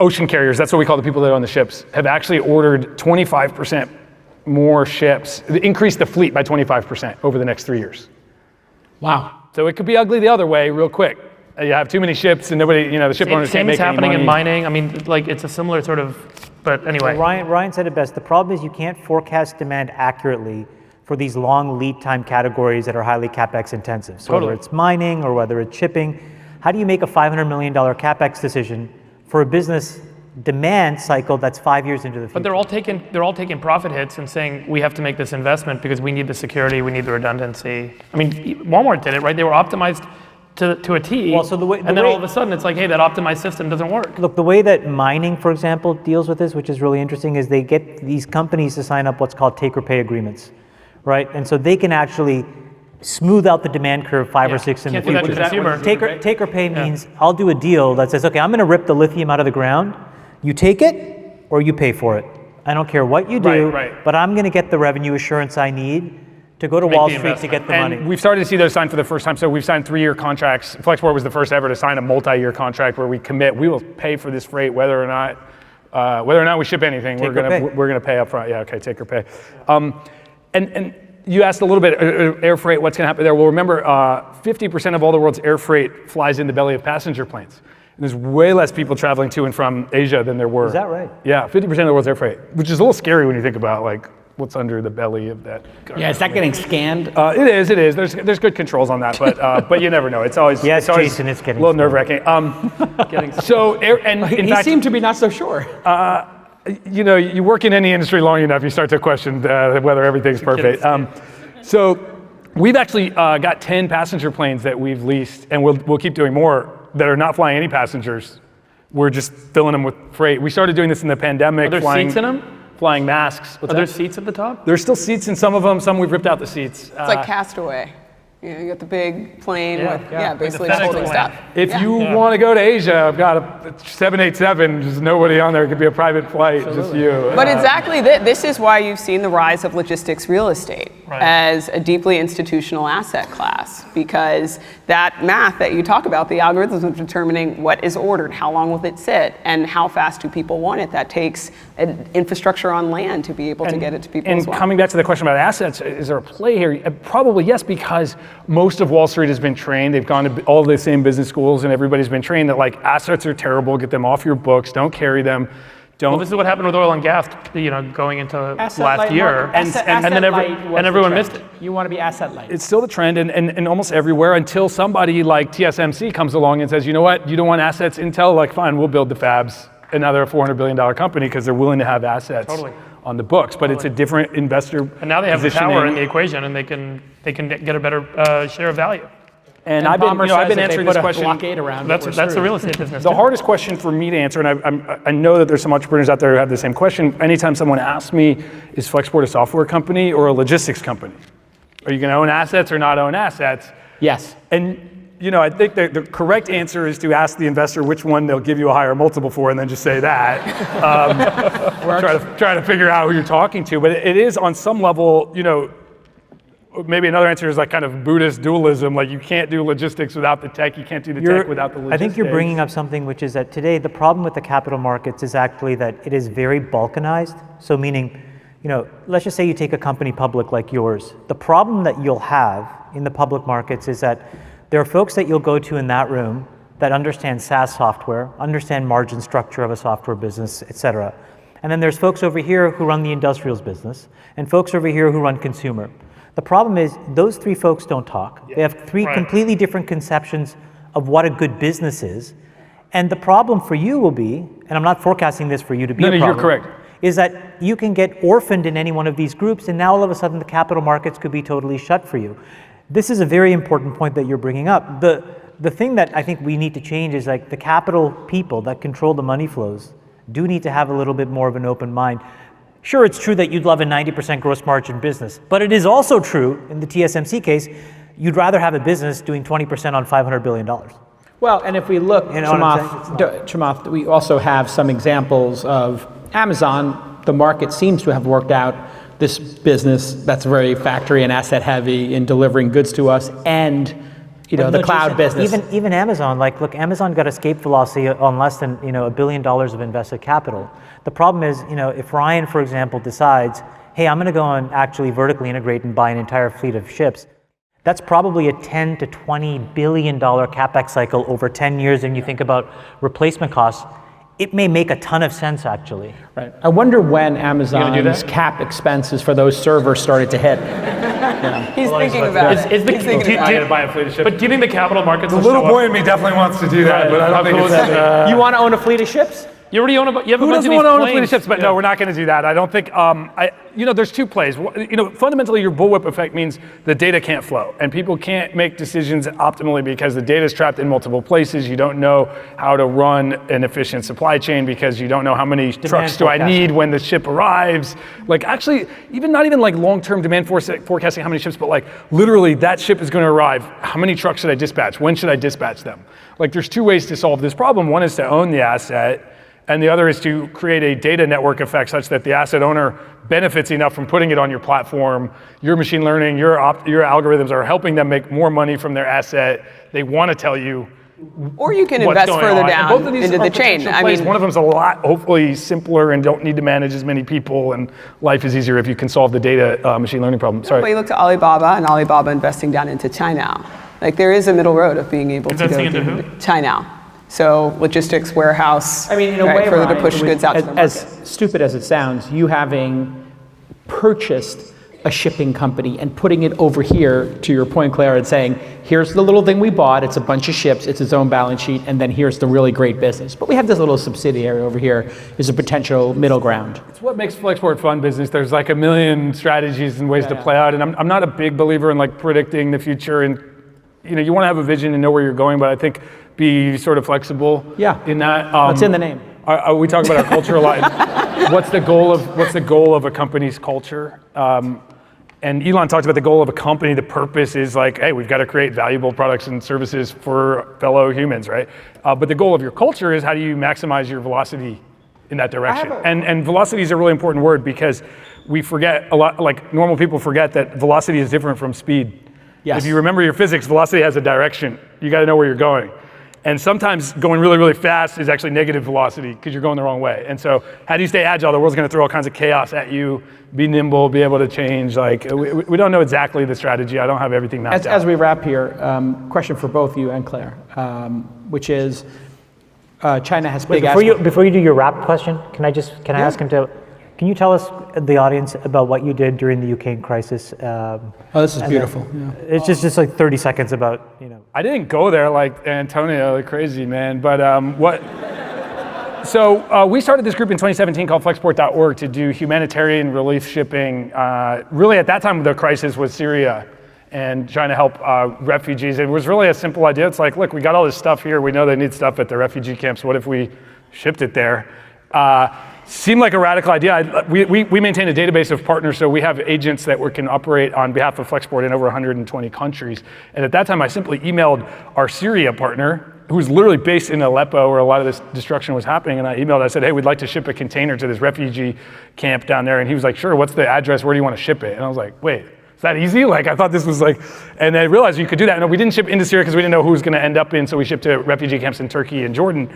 ocean carriers, that's what we call the people that own the ships, have actually ordered 25% more ships, increased the fleet by 25% over the next 3 years. Wow. So it could be ugly the other way real quick. You have too many ships and nobody, the ship owners can't Same make is any happening money. in mining. I mean, like it's a similar sort of, but anyway. Ryan said it best. The problem is you can't forecast demand accurately for these long lead time categories that are highly CapEx intensive. So Totally. whether it's mining or whether it's shipping, how do you make a $500 million CapEx decision for a business demand cycle that's 5 years into the future. But they're all taking profit hits and saying we have to make this investment because we need the security, we need the redundancy. I mean, Walmart did it, right? They were optimized to a T. Well, so and then all of a sudden it's like, hey, that optimized system doesn't work. Look, the way that mining, for example, deals with this, which is really interesting, is they get these companies to sign up what's called take or pay agreements, right? And so they can actually smooth out the demand curve 5 or 6 in the Can't do that to future. consumer. Take or pay means I'll do a deal that says, okay, I'm going to rip the lithium out of the ground. You take it or you pay for it. I don't care what you do, but I'm going to get the revenue assurance I need to go to Wall Street to get the money. We've started to see those signed for the first time. So we've signed 3-year contracts. Flexport was the first ever to sign a multi-year contract where we commit, we will pay for this freight whether or not we ship anything. We're gonna pay up front. Yeah, okay, take or pay. And you asked a little bit, air freight, what's gonna happen there? Well, remember, 50% of all the world's air freight flies in the belly of passenger planes. And there's way less people traveling to and from Asia than there were. Is that right? Yeah, 50% of the world's air freight, which is a little scary when you think about like what's under the belly of that. Yeah, is that getting scanned? It is. There's good controls on that, but you never know. It's always Jason, it's getting a little nerve-wracking. In fact, seem to be not so sure. you know, you work in any industry long enough, you start to question whether everything's perfect. So we've actually got 10 passenger planes that we've leased, and we'll keep doing more that are not flying any passengers. We're just filling them with freight. We started doing this in the pandemic. Are there seats in them? Flying masks. Are there seats at the top? There's still seats in some of them. Some we've ripped out the seats. It's like Castaway. You got the big plane with basically Like just holding stuff. If you want to go to Asia, I've got a 787. There's nobody on there. It could be a private flight, just you. But exactly, this is why you've seen the rise of logistics real estate as a deeply institutional asset class, because that math that you talk about, the algorithms of determining what is ordered, how long will it sit, and how fast do people want it, that takes an infrastructure on land to be able to get it to people as well. And coming back to the question about assets, is there a play here? Probably yes, because most of Wall Street has been trained. They've gone to all the same business schools, and everybody's been trained that like assets are terrible. Get them off your books. Don't carry them. Well, this is what happened with oil and gas, going into last year, and then everyone missed it. You want to be asset light. It's still the trend, and almost everywhere until somebody like TSMC comes along and says, you know what, you don't want assets. Intel, like, fine, we'll build the fabs. Another $400 billion company because they're willing to have assets on the books, but it's a different investor. And now they have the power in the equation, and they can get a better share of value. And I've been answering this question. That's the real estate business. The hardest question for me to answer, and I know that there's some entrepreneurs out there who have the same question. Anytime someone asks me, is Flexport a software company or a logistics company? Are you going to own assets or not own assets? Yes. And I think the correct answer is to ask the investor which one they'll give you a higher multiple for, and then just say that. Try to figure out who you're talking to. But it is on some level, maybe another answer is like kind of Buddhist dualism. Like you can't do logistics without the tech. You can't do the tech without the logistics. I think you're bringing up something which is that today the problem with the capital markets is actually that it is very balkanized. So meaning, let's just say you take a company public like yours. The problem that you'll have in the public markets is that there are folks that you'll go to in that room that understand SaaS software, understand margin structure of a software business, et cetera. And then there's folks over here who run the industrials business, and folks over here who run consumer. The problem is those three folks don't talk. They have three completely different conceptions of what a good business is. And the problem for you will be, and I'm not forecasting this for you to be a problem. You're correct. Is that you can get orphaned in any one of these groups, and now all of a sudden the capital markets could be totally shut for you. This is a very important point that you're bringing up. The thing that I think we need to change is like the capital people that control the money flows do need to have a little bit more of an open mind. Sure, it's true that you'd love a 90% gross margin business, but it is also true in the TSMC case, you'd rather have a business doing 20% on $500 billion. Well, and if we look, Chamath, we also have some examples of Amazon. The market seems to have worked out this business that's very factory and asset heavy in delivering goods to us, and the cloud business. Even Amazon, look, Amazon got escape velocity on less than $1 billion of invested capital. The problem is, if Ryan, for example, decides, hey, I'm going to go and actually vertically integrate and buy an entire fleet of ships, that's probably a $10 to $20 billion capex cycle over 10 years, and you think about replacement costs. It may make a ton of sense, actually. Right. I wonder when Amazon's cap expenses for those servers started to hit. He's thinking about it. I gotta buy a fleet of ships. But do you think the capital markets The little boy in me definitely wants to do that, but I don't think it's... You want to own a fleet of ships? You already own you have a Who bunch doesn't of these want to own a planes. fleet of ships? But no, we're not going to do that. I don't think. There's two plays. Fundamentally, your bullwhip effect means the data can't flow, and people can't make decisions optimally because the data is trapped in multiple places. You don't know how to run an efficient supply chain because you don't know how many trucks do I need when the ship arrives. Like actually, not even like long-term demand forecasting how many ships, but like literally that ship is going to arrive. How many trucks should I dispatch? When should I dispatch them? Like there's two ways to solve this problem. One is to own the asset. And the other is to create a data network effect such that the asset owner benefits enough from putting it on your platform. Your machine learning, your algorithms are helping them make more money from their asset. They want to tell you. Or you can what's invest going further on. down Both of these into are the chain. potential plays. One of them's a lot, hopefully simpler and don't need to manage as many people. And life is easier if you can solve the data machine learning problem. Sorry. But you look to Alibaba and Alibaba investing down into China. Like there is a middle road of being able to go Investing into to China. So logistics, warehouse, I mean, in a way, further to Ryan, push goods out to the market. as stupid as it sounds, you having purchased a shipping company and putting it over here, to your point, Claire, and saying, here's the little thing we bought, it's a bunch of ships, it's its own balance sheet, and then here's the really great business. But we have this little subsidiary over here is a potential middle ground. It's what makes Flexport fun business. There's like a million strategies and ways to play out. And I'm not a big believer in like predicting the future. And you want to have a vision and know where you're going, but I think be sort of flexible in that. What's in the name? We talk about our culture a lot. What's the goal of a company's culture? And Elon talked about the goal of a company. The purpose is like, hey, we've got to create valuable products and services for fellow humans, right? But the goal of your culture is how do you maximize your velocity in that direction? And velocity is a really important word because we forget a lot, like normal people forget that velocity is different from speed. Yes. If you remember your physics, velocity has a direction. You got to know where you're going. And sometimes going really, really fast is actually negative velocity because you're going the wrong way. And so how do you stay agile? The world's going to throw all kinds of chaos at you. Be nimble, be able to change. Like we don't know exactly the strategy. I don't have everything mapped out. As we wrap here, question for both you and Claire, which is China has big Before you do your wrap question, can I ask him to, can you tell us, the audience, about what you did during the Ukraine crisis? this is beautiful. It's just like 30 seconds about, I didn't go there like Antonio, like crazy, man. But So we started this group in 2017 called Flexport.org to do humanitarian relief shipping. Really, at that time, the crisis was Syria and trying to help refugees. It was really a simple idea. It's like, look, we got all this stuff here. We know they need stuff at the refugee camps. What if we shipped it there? Seemed like a radical idea. We maintain a database of partners, so we have agents that can operate on behalf of Flexport in over 120 countries. And at that time, I simply emailed our Syria partner, who was literally based in Aleppo, where a lot of this destruction was happening. And I said, hey, we'd like to ship a container to this refugee camp down there. And he was like, sure, what's the address? Where do you want to ship it? And I was like, wait, is that easy? Like, I thought this was like, and I realized you could do that. No, we didn't ship into Syria because we didn't know who was going to end up in, so we shipped to refugee camps in Turkey and Jordan.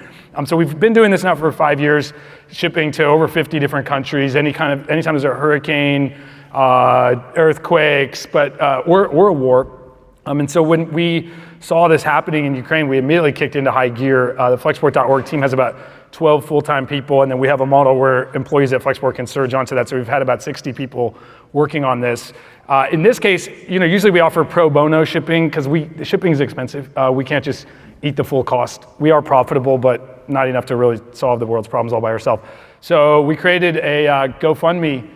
So we've been doing this now for 5 years, shipping to over 50 different countries. Anytime there's a hurricane, earthquakes, or a war. And so when we saw this happening in Ukraine, we immediately kicked into high gear. The Flexport.org team has about 12 full-time people, and then we have a model where employees at Flexport can surge onto that. So we've had about 60 people working on this. In this case, usually we offer pro bono shipping because shipping is expensive. We can't just eat the full cost. We are profitable, but not enough to really solve the world's problems all by ourselves. So we created a GoFundMe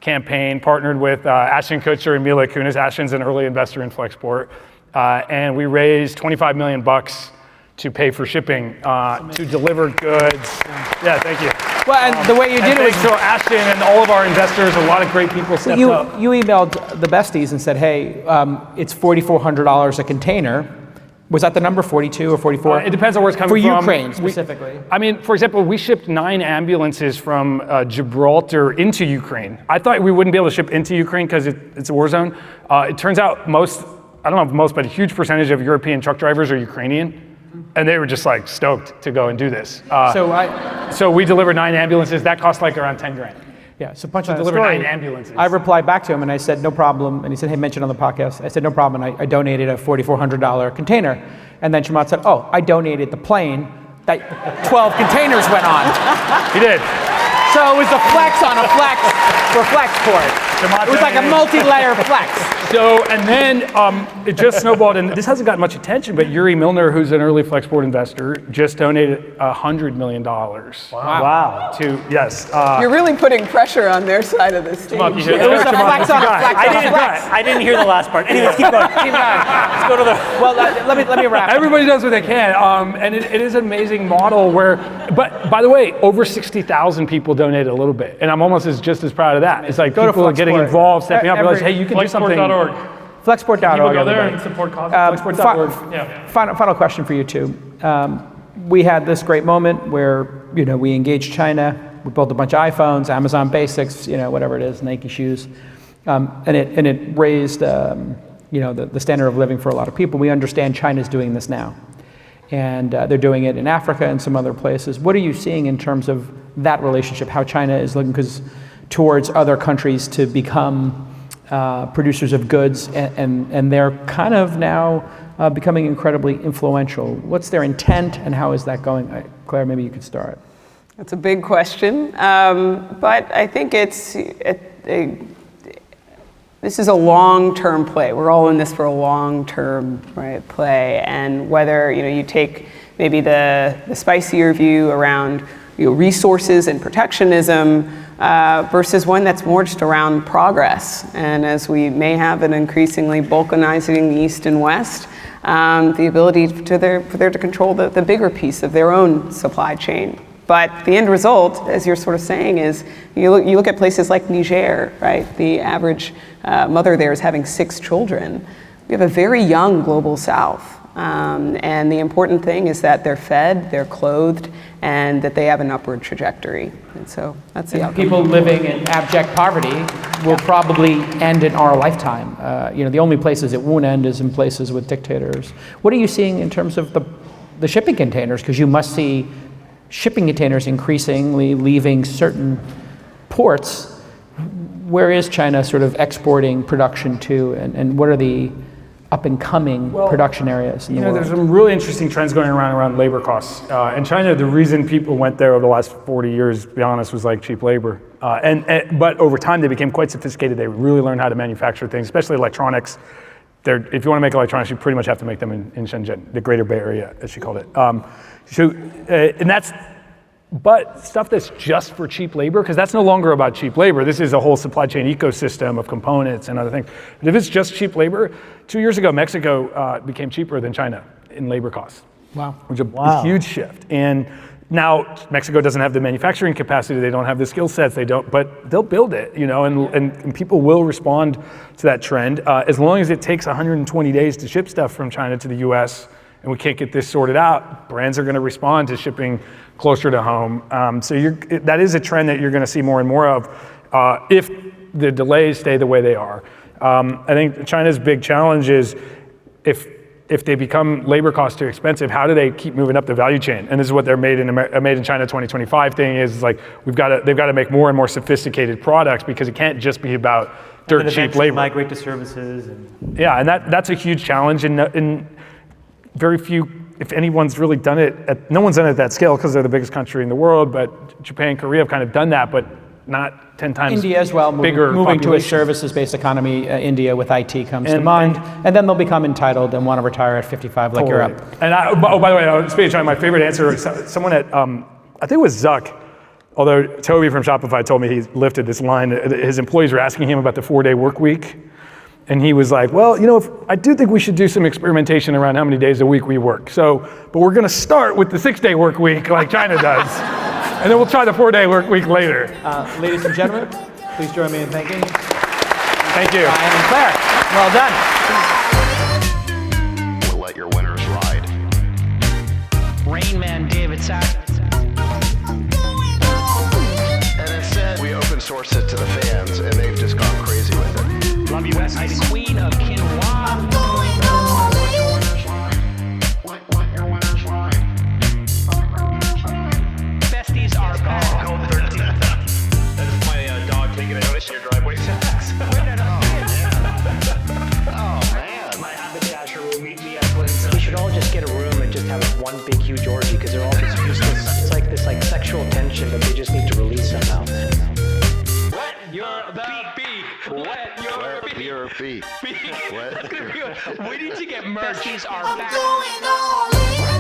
campaign, partnered with Ashton Kutcher and Mila Kunis. Ashton's an early investor in Flexport. And we raised $25 million to pay for shipping, to deliver goods. Yeah, thank you. Well, and the way you did it was... So Ashton and all of our investors, a lot of great people stepped up. You emailed the Besties and said, hey, it's $4,400 a container. Was that the number, 42 or 44? It depends on where it's coming from. For Ukraine, specifically. For example, we shipped 9 ambulances from Gibraltar into Ukraine. I thought we wouldn't be able to ship into Ukraine because it's a war zone. It turns out I don't know if most, but a huge percentage of European truck drivers are Ukrainian. And they were just like stoked to go and do this. So we delivered 9 ambulances. That cost like around 10 grand. Yeah, so punch the deliver story. 9 ambulances. I replied back to him and I said, no problem. And he said, hey, mention on the podcast. I said, no problem. And I donated a $4,400 container. And then Chamath said, oh, I donated the plane that 12 containers went on. He did. So it was a flex on a flex for Flexport. It was like a multi-layer flex. So, and then it just snowballed, and this hasn't gotten much attention, but Yuri Milner, who's an early Flexport investor, just donated $100 million. Wow. To, yes. You're really putting pressure on their side of the stage. It was a flex on a flex. I didn't hear the last part. Anyways, keep going. Keep going. Let's go to the. Well, let me wrap. Everybody does what they can, and it is an amazing model where, but by the way, over 60,000 people donated a little bit, and I'm almost just as proud of that. It's like Go to people are getting Flexport. involved, stepping up, realize, hey, you can do something. Flexport.org. Flexport.org. People go there everybody. and support causes. Flexport.org. Yeah. Final question for you two. We had this great moment where we engaged China. We built a bunch of iPhones, Amazon Basics, whatever it is, Nike shoes, and it raised the standard of living for a lot of people. We understand China's doing this now, and they're doing it in Africa and some other places. What are you seeing in terms of that relationship? How China is looking towards other countries to become producers of goods, and they're kind of now becoming incredibly influential. What's their intent, and how is that going? Claire, maybe you could start. That's a big question, but I think this is a long-term play. We're all in this for a long-term play, and whether you take maybe the spicier view around resources and protectionism versus one that's more just around progress. And as we may have an increasingly balkanizing East and West, the ability for there to control the bigger piece of their own supply chain. But the end result, as you're sort of saying, is you look at places like Niger, right? The average mother there is having 6 children. We have a very young global south. And the important thing is that they're fed, they're clothed, and that they have an upward trajectory. And so that's the outcome. People living in abject poverty will probably end in our lifetime. The only places it won't end is in places with dictators. What are you seeing in terms of the shipping containers? Because you must see shipping containers increasingly leaving certain ports. Where is China sort of exporting production to, and what are the up-and-coming production areas in the world? There's some really interesting trends going around labor costs. In China, the reason people went there over the last 40 years, to be honest, was like cheap labor. But over time, they became quite sophisticated. They really learned how to manufacture things, especially electronics. If you want to make electronics, you pretty much have to make them in Shenzhen, the Greater Bay Area, as she called it. But stuff that's just for cheap labor, because that's no longer about cheap labor. This is a whole supply chain ecosystem of components and other things. But if it's just cheap labor, 2 years ago, Mexico became cheaper than China in labor costs. Wow. Which is a huge shift. And now Mexico doesn't have the manufacturing capacity, they don't have the skill sets, but they'll build it, and people will respond to that trend. As long as it takes 120 days to ship stuff from China to the US, and we can't get this sorted out, brands are going to respond to shipping closer to home. So that is a trend that you're going to see more and more of if the delays stay the way they are. I think China's big challenge is if they become labor costs too expensive, how do they keep moving up the value chain? And this is what their Made in China 2025 thing is like they've got to make more and more sophisticated products, because it can't just be about dirt cheap labor. Migrate to services. Yeah, and that's a huge challenge, and very few, if anyone's really done it, no one's done it at that scale because they're the biggest country in the world, but Japan, Korea have kind of done that, but not 10 times India as well, bigger moving to a population. services-based economy. India with IT comes to mind, and then they'll become entitled and want to retire at 55 like Europe. And by the way, speaking of China, my favorite answer, someone at, I think it was Zuck, although Toby from Shopify told me he lifted this line, his employees were asking him about the 4-day work week. And he was like, well, I do think we should do some experimentation around how many days a week we work. But we're going to start with the 6-day work week like China does. And then we'll try the 4-day work week later. Ladies and gentlemen, please join me in thanking Thank you. Ryan and Claire. Well done. We'll let your winners ride. Rain Man David Sack. And instead, we open source it to the fans, and they've just gone crazy with it. Love you, Besties. Queen of Quinoa. Besties are gone. That's my dog taking a notice in your driveway. Oh, man. My haberdasher will meet me at Clinton. We should all just get a room and just have one big huge orgy, because they're all just useless. It's like this sexual tension that they just need to release somehow. Wet your beak. Wet your beak. B. What? We need to get merch. I'm going all in.